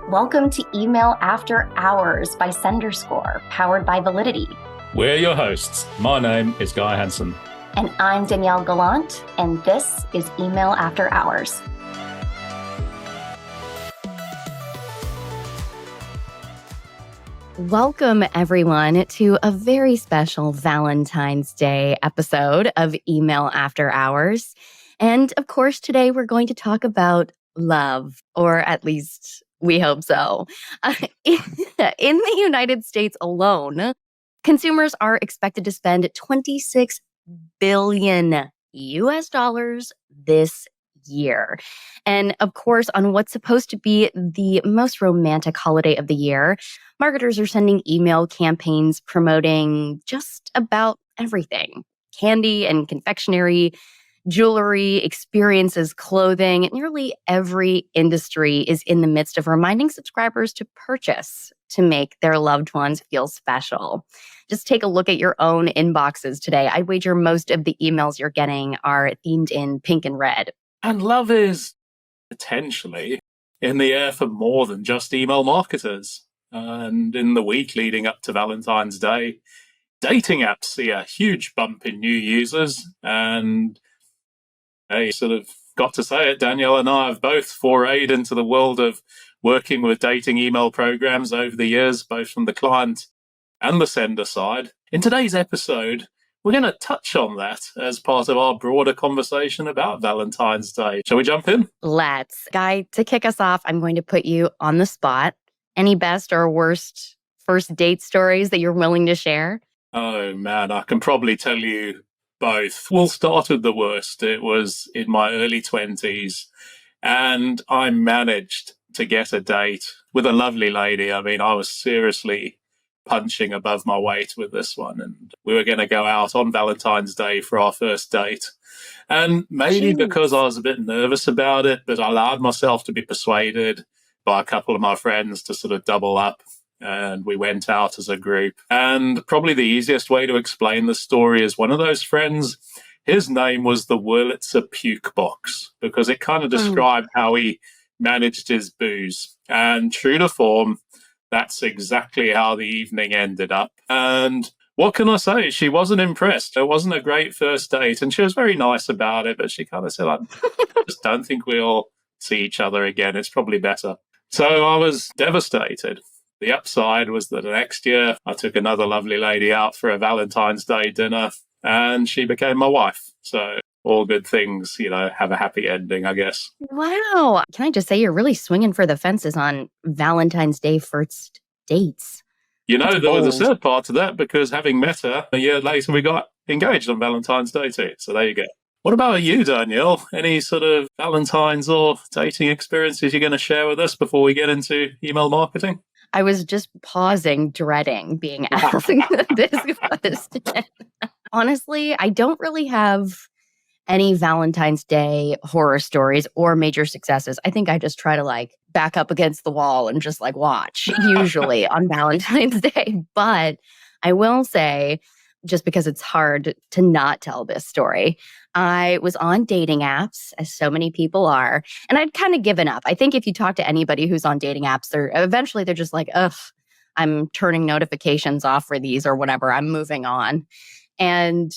Welcome to Email After Hours by SenderScore, powered by Validity. We're your hosts. My name is Guy Hansen. And I'm Danielle Gallant, and this is Email After Hours. Welcome, everyone, to a very special Valentine's Day episode of Email After Hours. And of course, today we're going to talk about love, or at least we hope so. In the United States alone, consumers are expected to spend $26 billion this year. And of course, on what's supposed to be the most romantic holiday of the year, marketers are sending email campaigns promoting just about everything: candy and confectionery, jewelry, experiences, clothing. Nearly every industry is in the midst of reminding subscribers to purchase to make their loved ones feel special. Just take a look at your own inboxes today. I wager most of the emails you're getting are themed in pink and red. And love is potentially in the air for more than just email marketers. And in the week leading up to Valentine's Day, dating apps see a huge bump in new users. And hey, sort of got to say it, Danielle and I have both forayed into the world of working with dating email programs over the years, both from the client and the sender side. In today's episode, we're going to touch on that as part of our broader conversation about Valentine's Day. Shall we jump in? Let's. Guy, to kick us off, I'm going to put you on the spot. Any best or worst first date stories that you're willing to share? Oh, man, I can probably tell you both. We'll start with the worst. It was in my early 20s, and I managed to get a date with a lovely lady. I mean, I was seriously punching above my weight with this one, and we were going to go out on Valentine's Day for our first date. And maybe because I was a bit nervous about it, but I allowed myself to be persuaded by a couple of my friends to sort of double up, and we went out as a group. And probably the easiest way to explain the story is one of those friends, his name was the Wurlitzer Puke Box, because it kind of described how he managed his booze. And true to form, that's exactly how the evening ended up. And what can I say? She wasn't impressed. It wasn't a great first date, and she was very nice about it, but she kind of said, I just don't think we'll see each other again. It's probably better. So I was devastated. The upside was that the next year I took another lovely lady out for a Valentine's Day dinner, and she became my wife. So all good things, have a happy ending, I guess. Wow. Can I just say you're really swinging for the fences on Valentine's Day first dates? There was a third part to that, because having met her a year later, we got engaged on Valentine's Day too. So there you go. What about you, Danielle? Any sort of Valentine's or dating experiences you're going to share with us before we get into email marketing? I was just pausing, dreading being asked this question. Honestly, I don't really have any Valentine's Day horror stories or major successes. I think I just try to back up against the wall and just watch, usually on Valentine's Day. But I will say, just because it's hard to not tell this story, I was on dating apps, as so many people are, and I'd kind of given up. I think if you talk to anybody who's on dating apps, they're just like, ugh, I'm turning notifications off for these or whatever. I'm moving on. And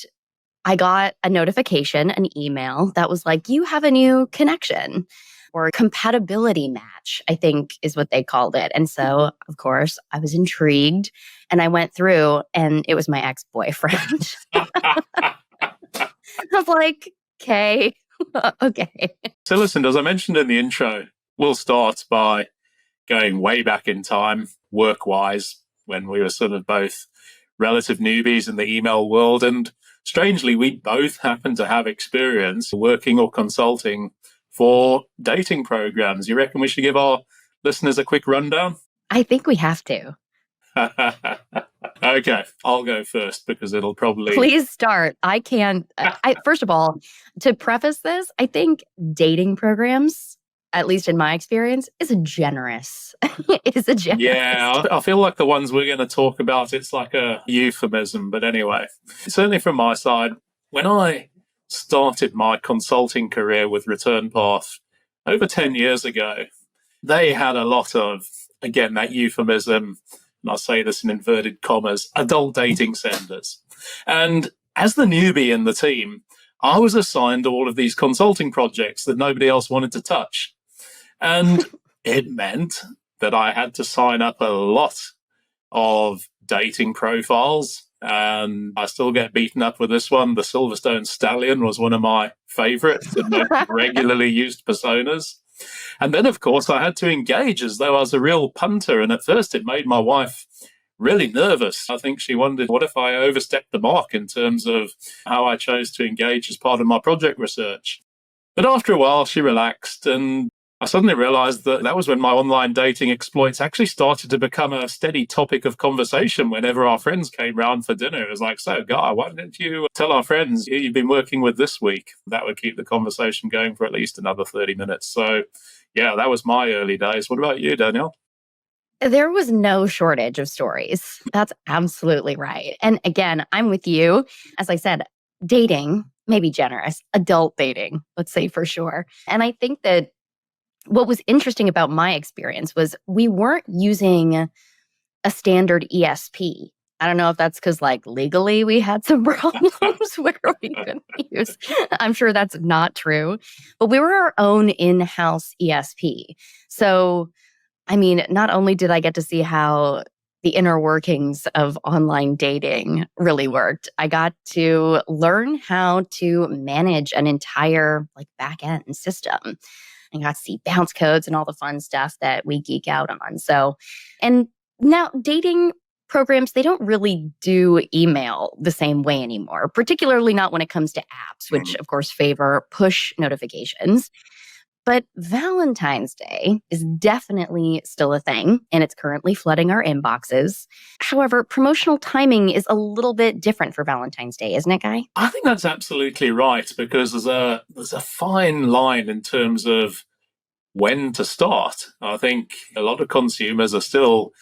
I got a notification, an email that was like, you have a new connection, or compatibility match, I think is what they called it. And so, of course, I was intrigued, and I went through, and it was my ex-boyfriend. I was like, okay. So listen, as I mentioned in the intro, we'll start by going way back in time, work-wise, when we were sort of both relative newbies in the email world. And strangely, we both happen to have experience working or consulting for dating programs. You reckon we should give our listeners a quick rundown? I think we have to. Okay, I'll go first because it'll probably... Please start. I can't... First of all, to preface this, I think dating programs, at least in my experience, is generous. It is a generous... Yeah, I feel like the ones we're going to talk about, it's like a euphemism. But anyway, certainly from my side, when I started my consulting career with Return Path over 10 years ago, they had a lot of again, that euphemism, and I'll say this in inverted commas, adult dating senders. And as the newbie in the team, I was assigned all of these consulting projects that nobody else wanted to touch. And it meant that I had to sign up a lot of dating profiles. And I still get beaten up with this one. The Silverstone Stallion was one of my favorites and most regularly used personas. And then, of course, I had to engage as though I was a real punter. And at first, it made my wife really nervous. I think she wondered, what if I overstepped the mark in terms of how I chose to engage as part of my project research? But after a while, she relaxed, and I suddenly realized that that was when my online dating exploits actually started to become a steady topic of conversation whenever our friends came round for dinner. It was like, so, Guy, why don't you tell our friends who you've been working with this week? That would keep the conversation going for at least another 30 minutes. So, yeah, that was my early days. What about you, Danielle? There was no shortage of stories. That's absolutely right. And again, I'm with you. As I said, dating, maybe generous, adult dating, let's say for sure. And I think that what was interesting about my experience was we weren't using a standard ESP. I don't know if that's because, like, legally we had some problems where we couldn't use. I'm sure that's not true. But we were our own in-house ESP. So, I mean, not only did I get to see how the inner workings of online dating really worked, I got to learn how to manage an entire back end system. I got to see bounce codes and all the fun stuff that we geek out on. So, and now dating programs, they don't really do email the same way anymore, particularly not when it comes to apps, which of course favor push notifications. But Valentine's Day is definitely still a thing, and it's currently flooding our inboxes. However, promotional timing is a little bit different for Valentine's Day, isn't it, Guy? I think that's absolutely right, because there's a fine line in terms of when to start. I think a lot of consumers are still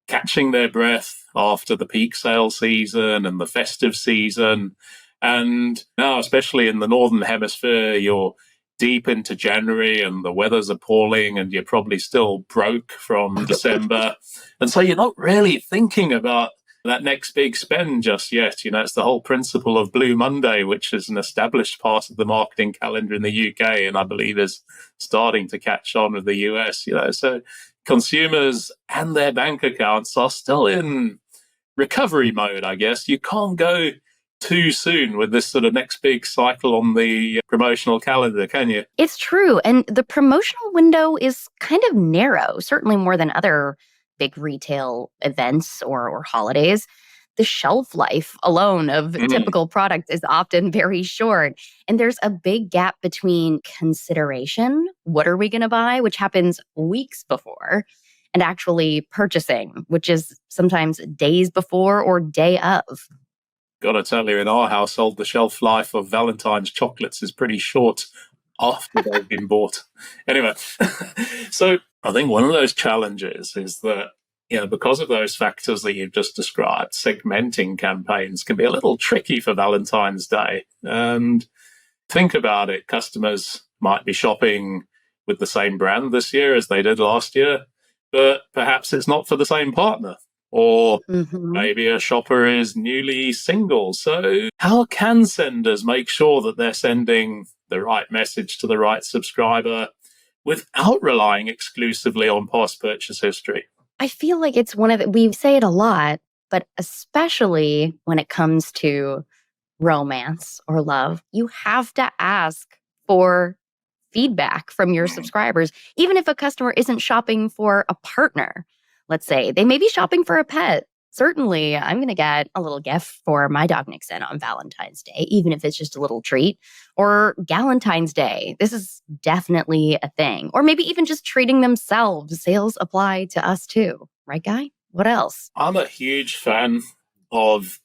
catching their breath after the peak sale season and the festive season. And now, especially in the Northern Hemisphere, you're deep into January and the weather's appalling and you're probably still broke from December. And so you're not really thinking about that next big spend just yet. You know, it's the whole principle of Blue Monday, which is an established part of the marketing calendar in the UK and I believe is starting to catch on with the US. You know, so consumers and their bank accounts are still in recovery mode, I guess. You can't go too soon with this sort of next big cycle on the promotional calendar, can you? It's true. And the promotional window is kind of narrow, certainly more than other big retail events or holidays. The shelf life alone of typical products is often very short. And there's a big gap between consideration, what are we going to buy, which happens weeks before, and actually purchasing, which is sometimes days before or day of. Gotta tell you, in our household, the shelf life of Valentine's chocolates is pretty short after they've been bought. Anyway, so I think one of those challenges is that, you know, because of those factors that you've just described, segmenting campaigns can be a little tricky for Valentine's Day. And think about it, customers might be shopping with the same brand this year as they did last year, but perhaps it's not for the same partner. Or maybe a shopper is newly single. So how can senders make sure that they're sending the right message to the right subscriber without relying exclusively on past purchase history? I feel like it's we say it a lot, but especially when it comes to romance or love, you have to ask for feedback from your subscribers, even if a customer isn't shopping for a partner. Let's say they may be shopping for a pet. Certainly, I'm going to get a little gift for my dog Nixon on Valentine's Day, even if it's just a little treat. Or Galentine's Day. This is definitely a thing. Or maybe even just treating themselves. Sales apply to us too. Right, Guy? What else? I'm a huge fan of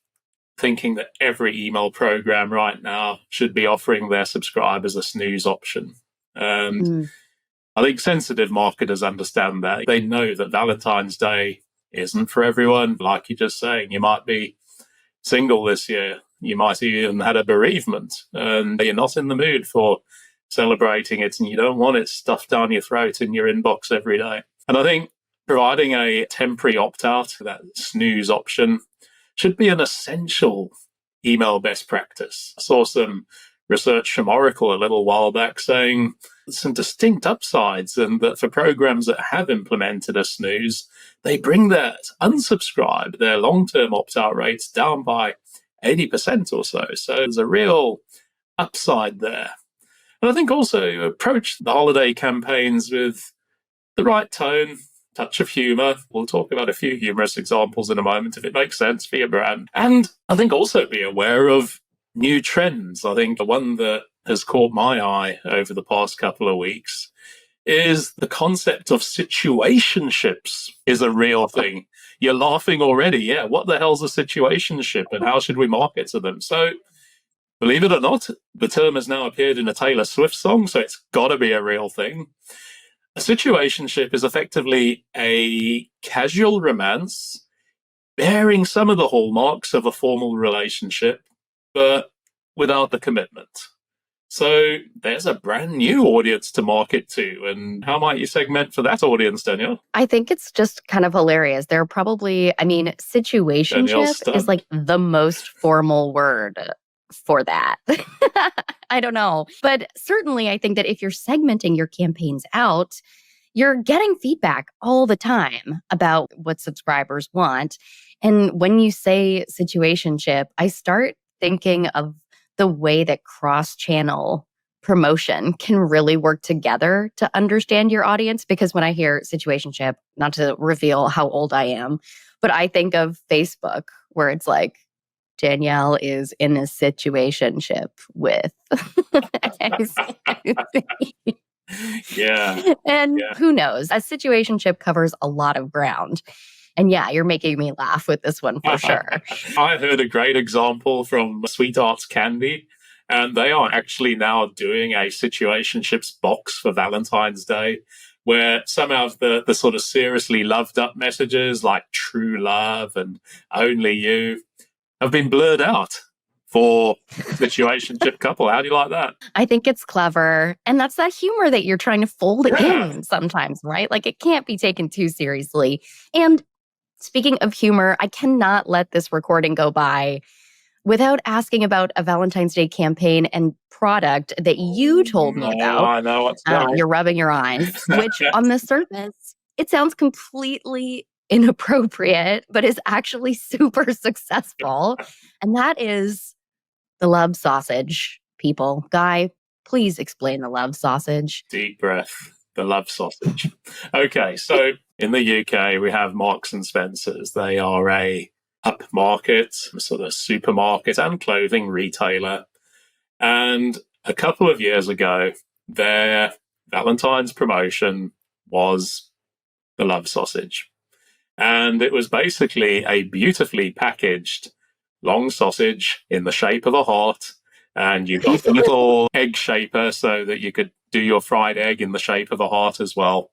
thinking that every email program right now should be offering their subscribers a snooze option. And I think sensitive marketers understand that. They know that Valentine's Day isn't for everyone. Like you're just saying, you might be single this year. You might even had a bereavement and you're not in the mood for celebrating it and you don't want it stuffed down your throat in your inbox every day. And I think providing a temporary opt-out, that snooze option, should be an essential email best practice. I saw some research from Oracle a little while back saying some distinct upsides, and that for programs that have implemented a snooze, they bring their unsubscribe, their long-term opt-out rates down by 80% or so. So there's a real upside there. And I think also approach the holiday campaigns with the right tone, touch of humor. We'll talk about a few humorous examples in a moment if it makes sense for your brand. And I think also be aware of new trends. I think the one that has caught my eye over the past couple of weeks is the concept of situationships is a real thing. You're laughing already. Yeah, what the hell's a situationship and how should we market to them? So believe it or not, the term has now appeared in a Taylor Swift song, so it's got to be a real thing. A situationship is effectively a casual romance bearing some of the hallmarks of a formal relationship, but without the commitment. So there's a brand new audience to market to. And how might you segment for that audience, Danielle? I think it's just kind of hilarious. There are probably, situationship is like the most formal word for that. I don't know. But certainly I think that if you're segmenting your campaigns out, you're getting feedback all the time about what subscribers want. And when you say situationship, I start thinking of the way that cross-channel promotion can really work together to understand your audience. Because when I hear situationship, not to reveal how old I am, but I think of Facebook, where it's like, Danielle is in a situationship with. Yeah. And who knows? A situationship covers a lot of ground. And yeah, you're making me laugh with this one for sure. I heard a great example from Sweethearts Candy, and they are actually now doing a situationships box for Valentine's Day, where some of the sort of seriously loved up messages like true love and only you have been blurred out for situationship couple. How do you like that? I think it's clever. And that's that humor that you're trying to fold in sometimes, right? Like it can't be taken too seriously. And speaking of humor, I cannot let this recording go by without asking about a Valentine's Day campaign and product that you told me about. I know what's going. You're rubbing your eyes, which on the surface, it sounds completely inappropriate, but is actually super successful. And that is the love sausage, people. Guy, please explain the love sausage. Deep breath. The love sausage. Okay, so in the UK, we have Marks and Spencer's. They are a upmarket sort of supermarket and clothing retailer. And a couple of years ago, their Valentine's promotion was the love sausage. And it was basically a beautifully packaged long sausage in the shape of a heart. And you got the little egg shaper so that you could do your fried egg in the shape of a heart as well.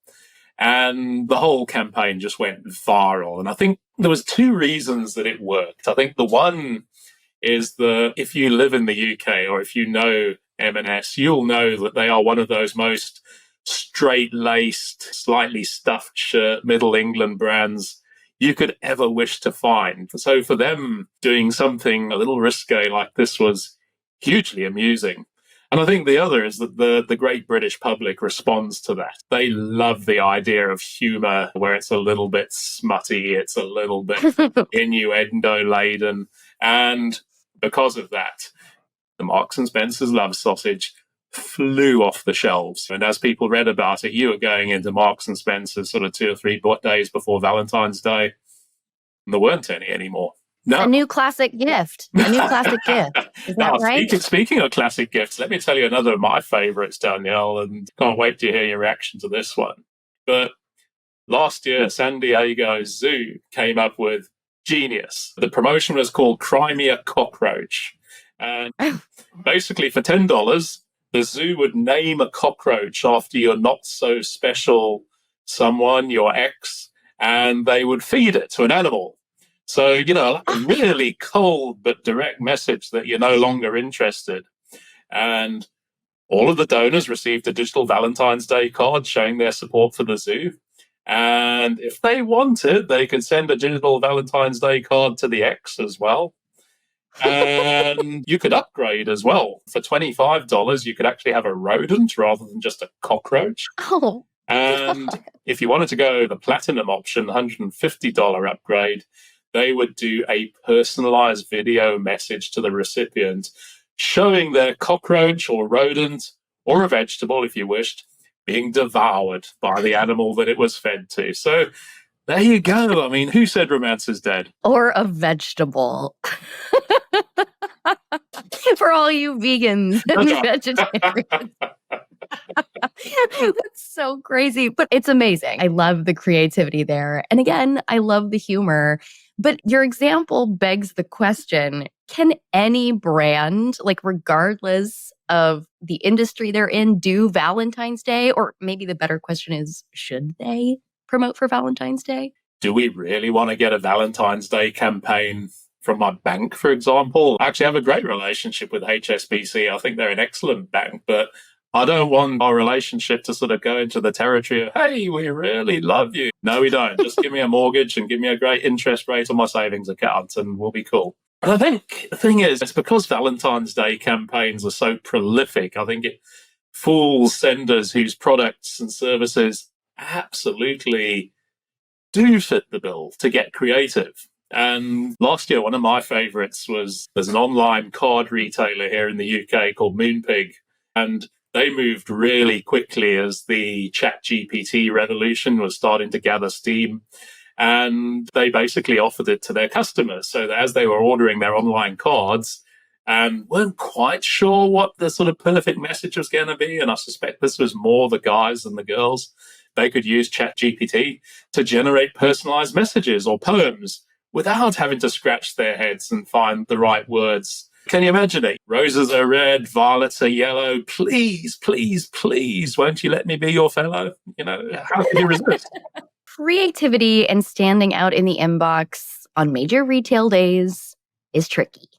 And the whole campaign just went viral. And I think there was two reasons that it worked. I think the one is that if you live in the UK or if you know M&S, you'll know that they are one of those most straight-laced, slightly stuffed shirt, Middle England brands you could ever wish to find. So for them, doing something a little risque like this was hugely amusing. And I think the other is that the great British public responds to that. They love the idea of humor where it's a little bit smutty, it's a little bit innuendo-laden. And because of that, the Marks and Spencer's love sausage flew off the shelves. And as people read about it, you were going into Marks and Spencer's sort of 2 or 3 days before Valentine's Day, and there weren't any anymore. No. A new classic gift. A new classic gift. Is that right? Speaking of classic gifts, let me tell you another of my favorites, Danielle, and can't wait to hear your reaction to this one. But last year, San Diego Zoo came up with Genius. The promotion was called Cry Me a Cockroach. And basically for $10, the zoo would name a cockroach after your not so special someone, your ex, and they would feed it to an animal. So, like a really cold but direct message that you're no longer interested. And all of the donors received a digital Valentine's Day card showing their support for the zoo. And if they wanted, they could send a digital Valentine's Day card to the ex as well. And you could upgrade as well. For $25, you could actually have a rodent rather than just a cockroach. Oh, And if you wanted to go the platinum option, $150 upgrade, they would do a personalized video message to the recipient showing their cockroach or rodent or a vegetable, if you wished, being devoured by the animal that it was fed to. So there you go. I mean, who said romance is dead? or a vegetable. For all you vegans and vegetarians. That's so crazy, but it's amazing. I love the creativity there. And again, I love the humor. But your example begs the question, can any brand, like regardless of the industry they're in, do Valentine's Day? Or maybe the better question is, should they promote for Valentine's Day? Do we really want to get a Valentine's Day campaign from my bank, for example? I actually have a great relationship with HSBC. I think they're an excellent bank, but I don't want our relationship to sort of go into the territory of, hey, we really love you. No, we don't. Just give me a mortgage and give me a great interest rate on my savings account and we'll be cool. And I think the thing is, it's because Valentine's Day campaigns are so prolific. I think it fools senders whose products and services absolutely do fit the bill to get creative. And last year, one of my favorites was there's an online card retailer here in the UK called Moonpig. And they moved really quickly as the ChatGPT revolution was starting to gather steam. And they basically offered it to their customers so that as they were ordering their online cards and weren't quite sure what the sort of perfect message was going to be, and I suspect this was more the guys than the girls, they could use ChatGPT to generate personalized messages or poems without having to scratch their heads and find the right words. Can you imagine it? Roses are red, violets are yellow. Please, please, please, won't you let me be your fellow? You know, how can you resist? Creativity and standing out in the inbox on major retail days is tricky.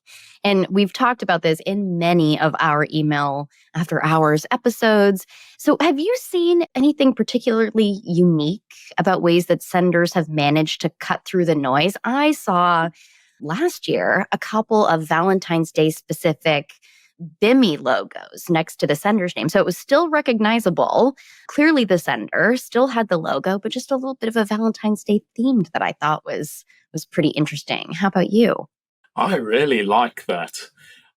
And we've talked about this in many of our email after hours episodes. So have you seen anything particularly unique about ways that senders have managed to cut through the noise? I saw last year a couple of Valentine's Day specific Bimmy logos next to the sender's name. So it was still recognizable. Clearly the sender still had the logo, but just a little bit of a Valentine's Day themed that I thought was pretty interesting. How about you? I really like that.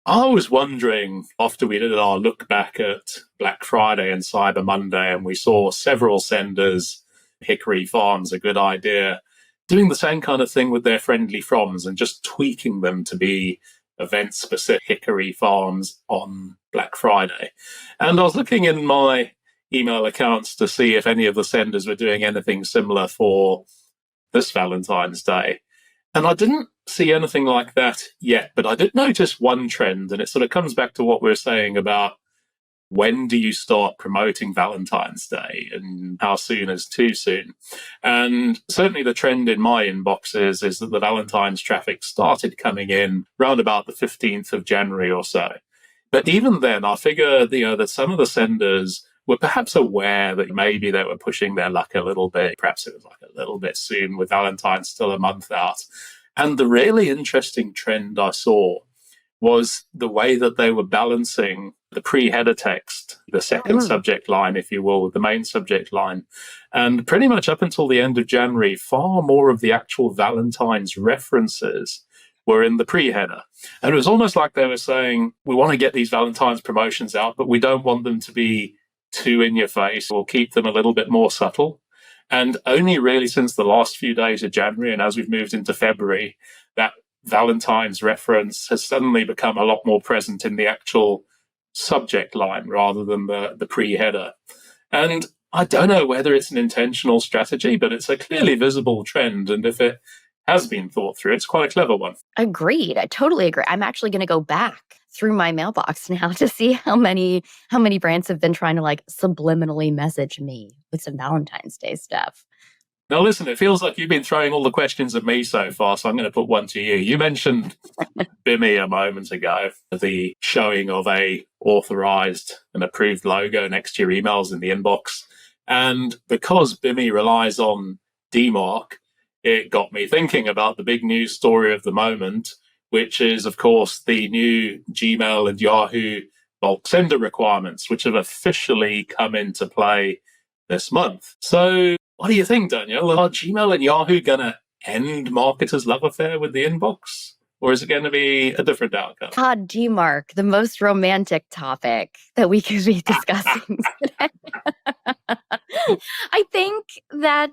I was wondering, after we did our look back at Black Friday and Cyber Monday, and we saw several senders, Hickory Farms, a good idea, doing the same kind of thing with their friendly froms and just tweaking them to be event-specific Hickory Farms on Black Friday. And I was looking in my email accounts to see if any of the senders were doing anything similar for this Valentine's Day. And I didn't see anything like that yet, but I did notice one trend, and it sort of comes back to what we were saying about when do you start promoting Valentine's Day and how soon is too soon. And certainly the trend in my inboxes is that the Valentine's traffic started coming in round about the 15th of January or so. But even then, I figure, that some of the senders were perhaps aware that maybe they were pushing their luck a little bit. Perhaps it was like a little bit soon with Valentine's still a month out. And the really interesting trend I saw was the way that they were balancing the pre-header text, the second subject line, if you will, with the main subject line. And pretty much up until the end of January, far more of the actual Valentine's references were in the pre-header. And it was almost like they were saying, we want to get these Valentine's promotions out, but we don't want them to be too in your face. We'll keep them a little bit more subtle. And only really since the last few days of January, and as we've moved into February, that Valentine's reference has suddenly become a lot more present in the actual subject line rather than the pre-header. And I don't know whether it's an intentional strategy, but it's a clearly visible trend. And if it has been thought through, it's quite a clever one. Agreed. I totally agree. I'm actually going to go back through my mailbox now to see how many brands have been trying to like subliminally message me with some Valentine's Day stuff. Now, listen, it feels like you've been throwing all the questions at me so far, so I'm going to put one to you. You mentioned Bimmy a moment ago, the showing of a authorized and approved logo next to your emails in the inbox. And because Bimmy relies on DMARC, it got me thinking about the big news story of the moment, which is, of course, the new Gmail and Yahoo bulk sender requirements, which have officially come into play this month. So what do you think, Daniel? Are Gmail and Yahoo going to end marketers' love affair with the inbox? Or is it going to be a different outcome? Gmark, the most romantic topic that we could be discussing today. I think that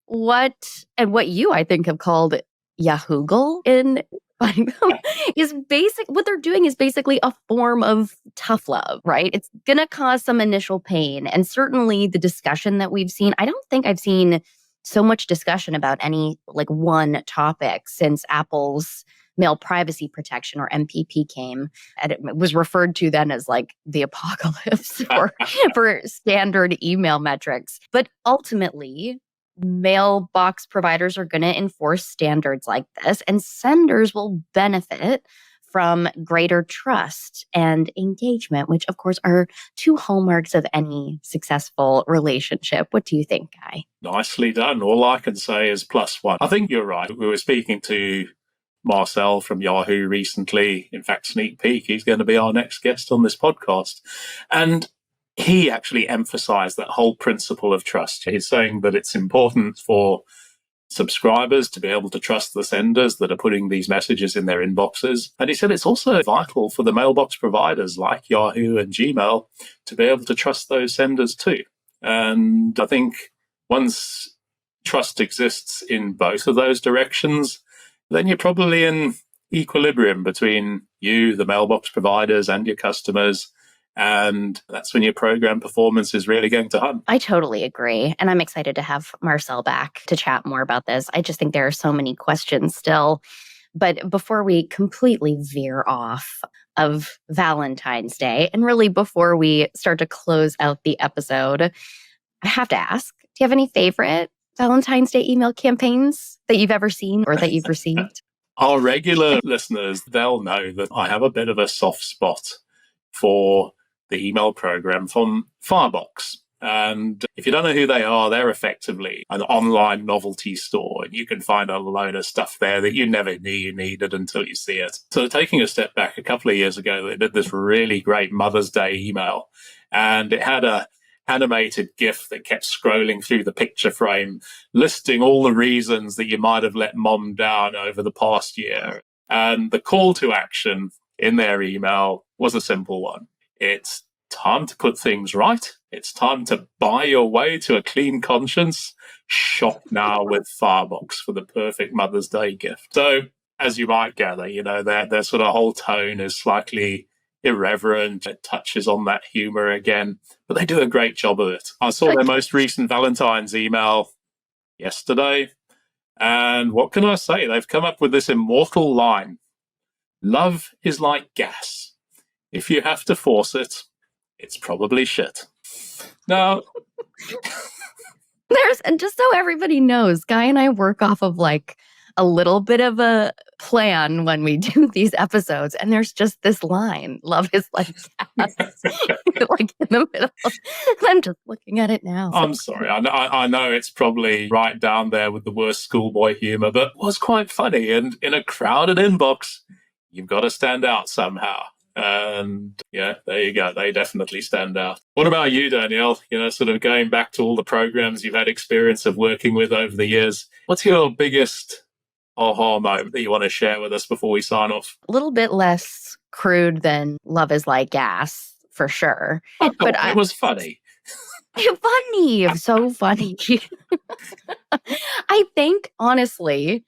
what you, I think, have called Yahoogle in is what they're doing is basically a form of tough love, right? It's going to cause some initial pain. And certainly the discussion that we've seen, I don't think I've seen so much discussion about any one topic since Apple's mail privacy protection, or MPP, came. And it was referred to then as the apocalypse for standard email metrics. But ultimately, mailbox providers are going to enforce standards like this, and senders will benefit from greater trust and engagement, which of course are two hallmarks of any successful relationship. What do you think, Guy? Nicely done. All I can say is +1. I think you're right. We were speaking to Marcel from Yahoo recently. In fact, sneak peek, he's going to be our next guest on this podcast. And he actually emphasized that whole principle of trust. He's saying that it's important for subscribers to be able to trust the senders that are putting these messages in their inboxes. And he said it's also vital for the mailbox providers like Yahoo and Gmail to be able to trust those senders too. And I think once trust exists in both of those directions, then you're probably in equilibrium between you, the mailbox providers, and your customers. And that's when your program performance is really going to hum. I totally agree. And I'm excited to have Marcel back to chat more about this. I just think there are so many questions still. But before we completely veer off of Valentine's Day, and really before we start to close out the episode, I have to ask, do you have any favorite Valentine's Day email campaigns that you've ever seen or that you've received? Our regular listeners, they'll know that I have a bit of a soft spot for the email program from Firebox. And if you don't know who they are, they're effectively an online novelty store. And you can find a load of stuff there that you never knew you needed until you see it. So taking a step back, a couple of years ago, they did this really great Mother's Day email. And it had a animated GIF that kept scrolling through the picture frame, listing all the reasons that you might have let mom down over the past year. And the call to action in their email was a simple one. It's time to put things right. It's time to buy your way to a clean conscience. Shop now with Firebox for the perfect Mother's Day gift. So, as you might gather, their sort of whole tone is slightly irreverent. It touches on that humor again, but they do a great job of it. I saw their most recent Valentine's email yesterday, and what can I say? They've come up with this immortal line: love is like gas. If you have to force it, it's probably shit. Now, and just so everybody knows, Guy and I work off of a little bit of a plan when we do these episodes, and there's just this line: love is like gas. In the middle. I'm just looking at it now. I'm sorry. I know it's probably right down there with the worst schoolboy humor, but it was quite funny. And in a crowded inbox, you've got to stand out somehow. And yeah, there you go. They definitely stand out. What about you, Danielle? Sort of going back to all the programs you've had experience of working with over the years, what's your biggest aha moment that you want to share with us before we sign off? A little bit less crude than love is like gas, for sure. But it was funny. Funny. So funny. I think, honestly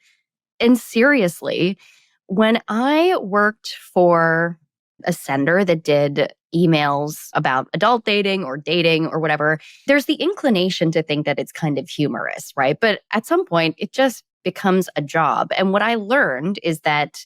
and seriously, when I worked for a sender that did emails about adult dating or whatever, there's the inclination to think that it's kind of humorous, right? But at some point, it just becomes a job. And what I learned is that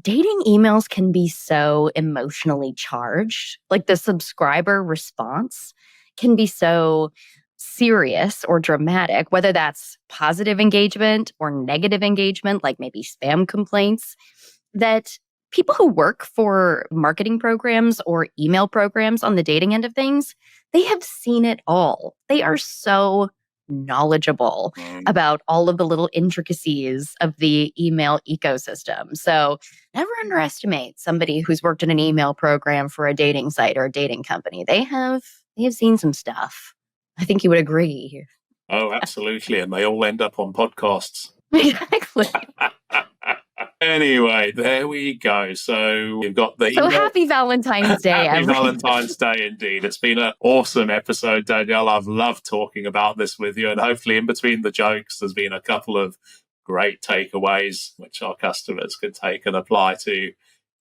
dating emails can be so emotionally charged. The subscriber response can be so serious or dramatic, whether that's positive engagement or negative engagement, like maybe spam complaints, that people who work for marketing programs or email programs on the dating end of things, they have seen it all. They are so knowledgeable about all of the little intricacies of the email ecosystem. So never underestimate somebody who's worked in an email program for a dating site or a dating company. They have seen some stuff. I think you would agree. Oh, absolutely. And they all end up on podcasts. Exactly. Anyway, there we go. So we've got the... So happy Valentine's Day, Happy everyone. Valentine's Day, indeed. It's been an awesome episode, Danielle. I've loved talking about this with you. And hopefully in between the jokes, there's been a couple of great takeaways which our customers can take and apply to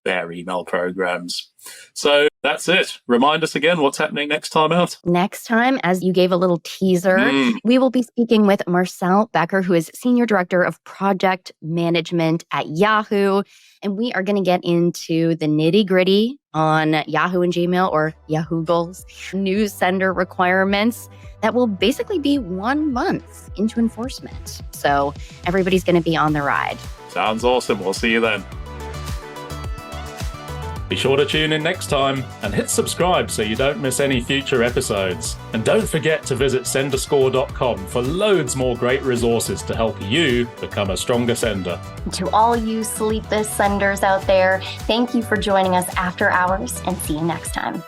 their email programs. So that's it. Remind us again what's happening next time out. Next time, as you gave a little teaser, we will be speaking with Marcel Becker, who is Senior Director of Project Management at Yahoo. And we are going to get into the nitty-gritty on Yahoo and Gmail, or Yahoo goals, news sender requirements that will basically be 1 month into enforcement. So everybody's going to be on the ride. Sounds awesome. We'll see you then. Be sure to tune in next time and hit subscribe so you don't miss any future episodes. And don't forget to visit senderscore.com for loads more great resources to help you become a stronger sender. To all you sleepless senders out there, thank you for joining us after hours, and see you next time.